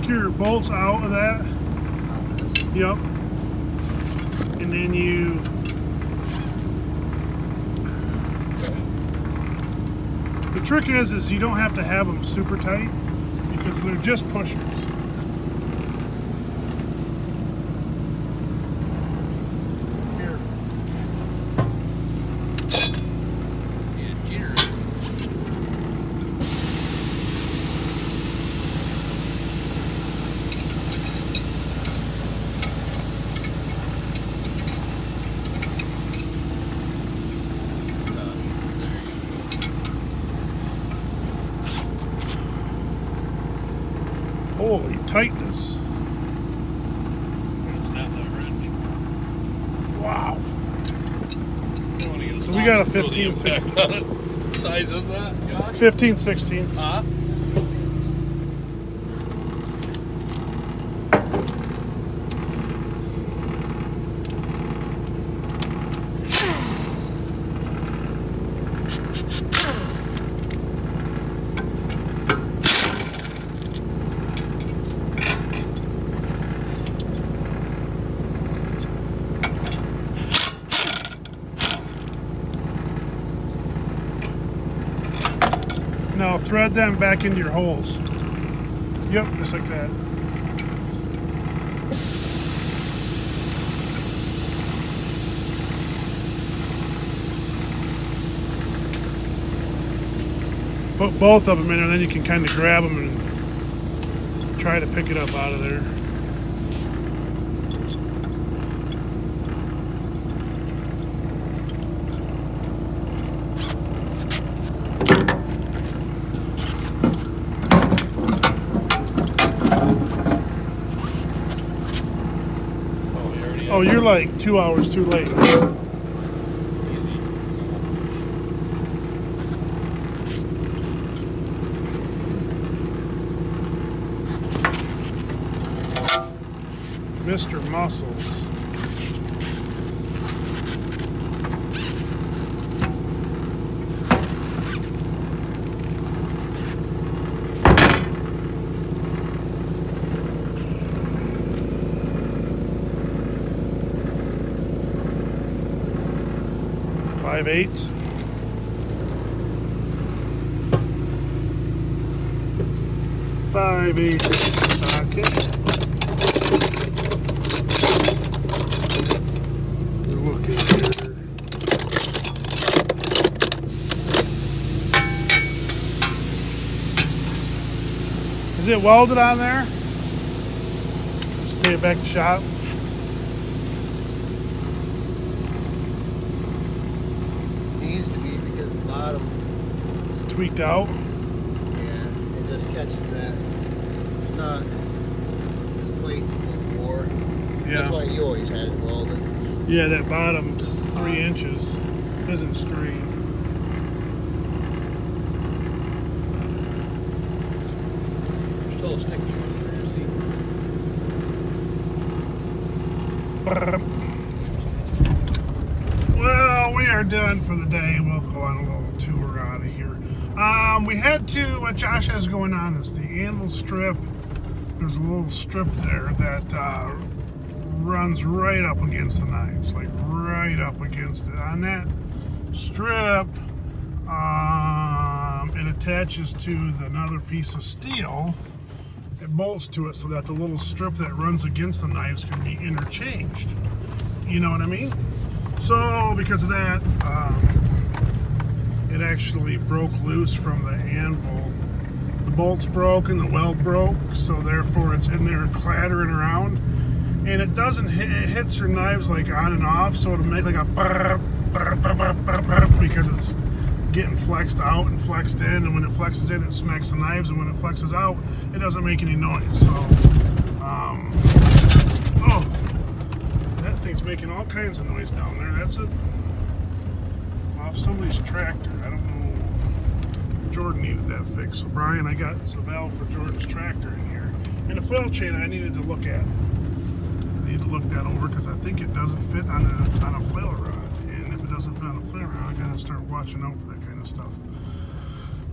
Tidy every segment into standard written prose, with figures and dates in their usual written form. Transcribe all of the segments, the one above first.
take your bolts out of that. Out this. Yep. And then you the trick is you don't have to have them super tight because they're just pushers. Here. Yeah, jitters. Holy tightness. It's not that wrench. Wow. You wanna get a So we got a size 15, of the impact on it. What size is that, Josh? 15, 16. Huh? Now thread them back into your holes. Yep, just like that. Put both of them in there, and then you can kind of grab them and try to pick it up out of there. Oh, you're like 2 hours too late. Mr. Muscles. Five-eighths. Five-eighths socket. Look at here. Is it welded on there? Let's take it back to shop. Tweaked out. Yeah, it just catches that. It's not. This plate's a little wore. Yeah. That's why you always had it welded. Yeah, that bottom's 3 inches. Isn't straight. Still sticky on there, see? Well, we are done for the day. We'll go on a little tour out of here. We had to, what Josh has going on is the anvil strip. There's a little strip there that runs right up against the knives, like right up against it. On that strip, it attaches to another piece of steel. It bolts to it so that the little strip that runs against the knives can be interchanged. You know what I mean? So because of that, it actually broke loose from the anvil. The bolts broke and the weld broke, so therefore it's in there clattering around. And it doesn't hit, it hits your knives like on and off, so it'll make like a burp, burp, burp, burp, burp, burp, because it's getting flexed out and flexed in, and when it flexes in, it smacks the knives, and when it flexes out, it doesn't make any noise. So, oh, that thing's making all kinds of noise down there. That's it. Off somebody's tractor. I don't know. Jordan needed that fixed. So Brian, I got a valve for Jordan's tractor in here. And a foil chain I needed to look at. I need to look that over because I think it doesn't fit on a flail rod. And if it doesn't fit on a flail rod, I gotta start watching out for that kind of stuff.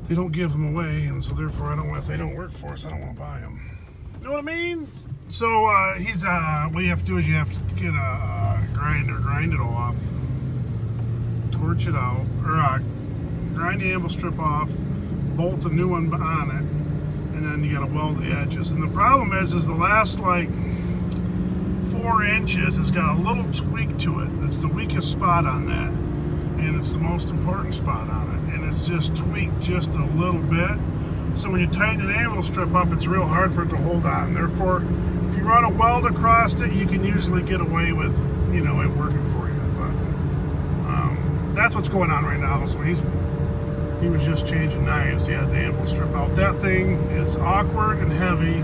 They don't give them away, and so therefore I don't. If they don't work for us, I don't want to buy them. You know what I mean? So he's what you have to do is you have to get a grinder, grind it off, torch it out, or grind the anvil strip off, bolt a new one on it, and then you got to weld the edges. And the problem is the last like 4 inches has got a little tweak to it. It's the weakest spot on that, and it's the most important spot on it, and it's just tweaked just a little bit. So when you tighten an anvil strip up, it's real hard for it to hold on. Therefore, if you run a weld across it, you can usually get away with, you know, it working for you. But that's what's going on right now. So he was just changing knives. He had the anvil strip out. That thing is awkward and heavy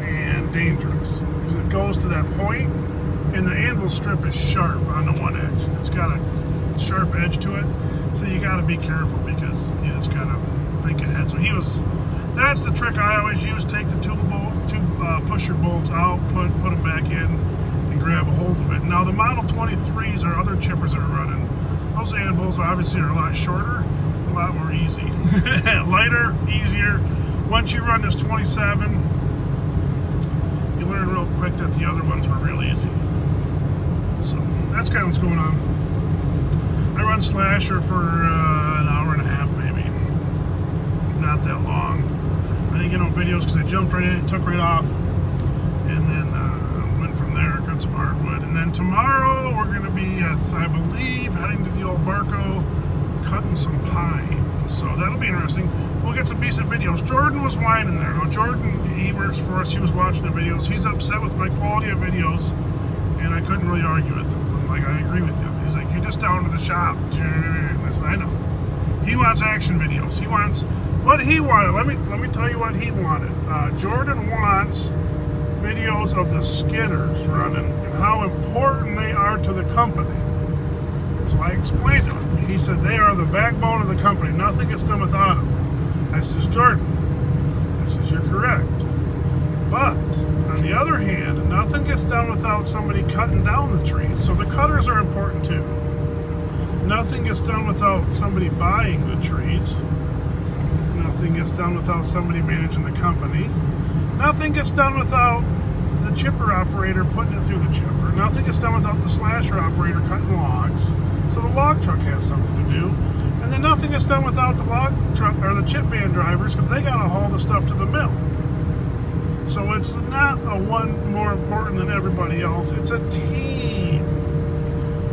and dangerous because it goes to that point, and the anvil strip is sharp on the one edge. It's got a sharp edge to it, so you got to be careful because you just gotta think ahead. So that's the trick I always use. Take the two pusher bolts out, put them back in, and grab a hold of it. Now the Model 23s or other chippers that are running, those anvils obviously are a lot shorter, a lot more easy. Lighter, easier. Once you run this 27, you learn real quick that the other ones were real easy. So that's kind of what's going on. I run Slasher for an hour and a half maybe. Not that long. I didn't get no videos because I jumped right in and took right off, and then went from there, cut some hardwood, and then tomorrow we're going to be, I believe, heading to the old Barco, cutting some pine. So that'll be interesting. We'll get some decent videos. Jordan was whining there. Now Jordan, he works for us. He was watching the videos. He's upset with my quality of videos, and I couldn't really argue with him. I'm like, I agree with you. He's like, you're just down to the shop. I said, I know. He wants action videos. He wants what he wanted. Let me tell you what he wanted. Jordan wants videos of the skidders running and how important they are to the company. So I explained to him. He said they are the backbone of the company. Nothing gets done without them. I says, Jordan, I says, you're correct. But on the other hand, nothing gets done without somebody cutting down the trees. So the cutters are important too. Nothing gets done without somebody buying the trees. Nothing gets done without somebody managing the company. Nothing gets done without the chipper operator putting it through the chipper. Nothing gets done without the slasher operator cutting logs. So the log truck has something to do. And then nothing gets done without the log truck or the chip van drivers because they got to haul the stuff to the mill. So it's not a one more important than everybody else. It's a team.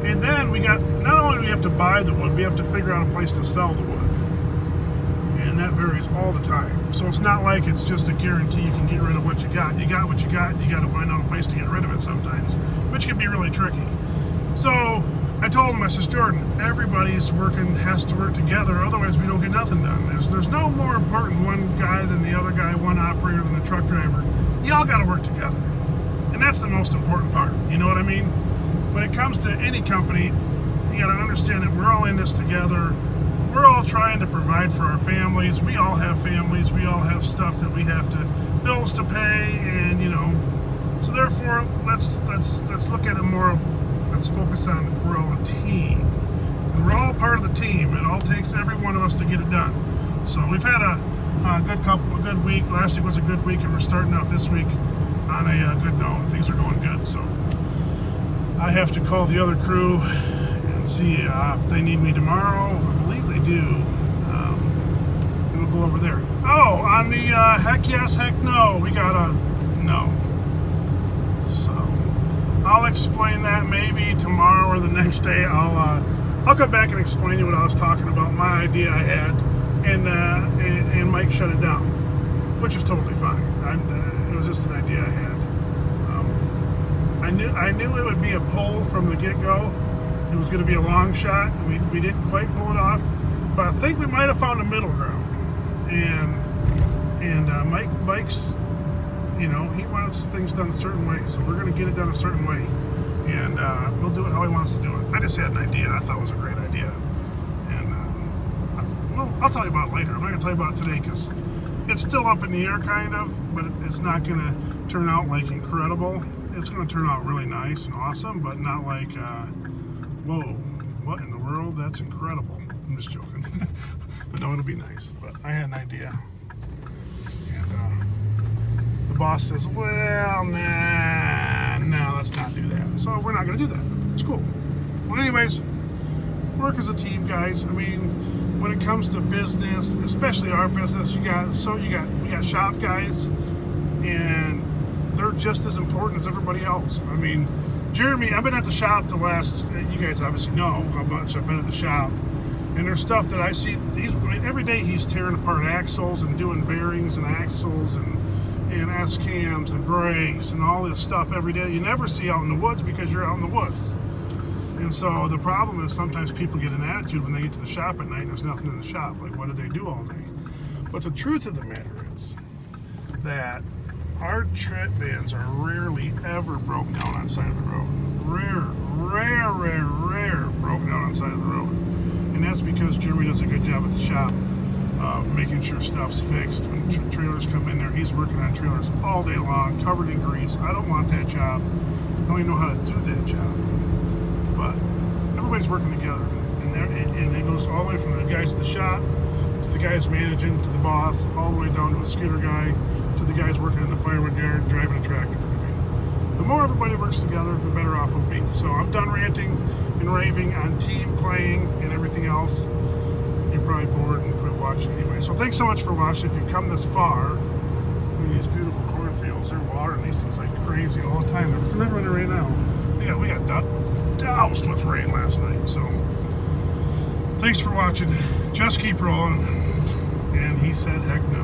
And then we got, not only do we have to buy the wood, we have to figure out a place to sell the wood. And that varies all the time. So it's not like it's just a guarantee you can get rid of what you got. You got what you got, and you got to find out a place to get rid of it sometimes, which can be really tricky. So I told him, I says, Jordan, everybody's has to work together, otherwise we don't get nothing done. There's no more important one guy than the other guy, one operator than the truck driver. You all got to work together. And that's the most important part. You know what I mean? When it comes to any company, you got to understand that we're all in this together. We're all trying to provide for our families. We all have families. We all have stuff that we have to, bills to pay, and you know. So therefore, let's look at it more. Let's focus on we're all a team, and we're all part of the team. It all takes every one of us to get it done. So we've had a good week. Last week was a good week, and we're starting off this week on a good note. Things are going good. So I have to call the other crew and see if they need me tomorrow. I believe they do. We'll go over there. Oh, on the heck yes, heck no, we got a no. So I'll explain that maybe tomorrow or the next day. I'll come back and explain to you what I was talking about, my idea I had, and Mike shut it down, which is totally fine. It was just an idea I had. I knew it would be a pull from the get-go. It was going to be a long shot. We didn't quite pull it off, but I think we might have found a middle ground. And Mike's, you know, he wants things done a certain way, so we're going to get it done a certain way, and we'll do it how he wants to do it. I just had an idea I thought was a great idea, and well, I'll tell you about it later. I'm not going to tell you about it today because it's still up in the air, kind of, but it's not going to turn out like incredible. It's going to turn out really nice and awesome, but not like, whoa, what in the world? That's incredible. I'm just joking. But no, it'll be nice. But I had an idea. And the boss says, well, nah, no, let's not do that. So we're not going to do that. It's cool. Well, anyways, work as a team, guys. I mean, when it comes to business, especially our business, we got shop guys, and they're just as important as everybody else. I mean, Jeremy, I've been at the shop the last, you guys obviously know how much I've been at the shop, and there's stuff that I see, every day he's tearing apart axles and doing bearings and axles and S-cams and brakes and all this stuff every day you never see out in the woods because you're out in the woods. And so the problem is sometimes people get an attitude when they get to the shop at night and there's nothing in the shop. Like, what did they do all day? But the truth of the matter is that our trip vans are rarely ever broken down on the side of the road. Rare broken down on the side of the road. And that's because Jeremy does a good job at the shop of making sure stuff's fixed. When trailers come in there, he's working on trailers all day long, covered in grease. I don't want that job. I don't even know how to do that job. But everybody's working together. And it goes all the way from the guys at the shop, to the guys managing, to the boss, all the way down to a skidder guy, to the guys working in the firewood yard, driving a tractor. I mean, the more everybody works together, the better off we'll be. So I'm done ranting and raving on team playing and everything else. You're probably bored and quit watching anyway. So thanks so much for watching. If you've come this far, I mean, these beautiful cornfields, they're watering these things like crazy all the time. It's not running right now. We got doused with rain last night. So thanks for watching. Just keep rolling. And he said, heck no.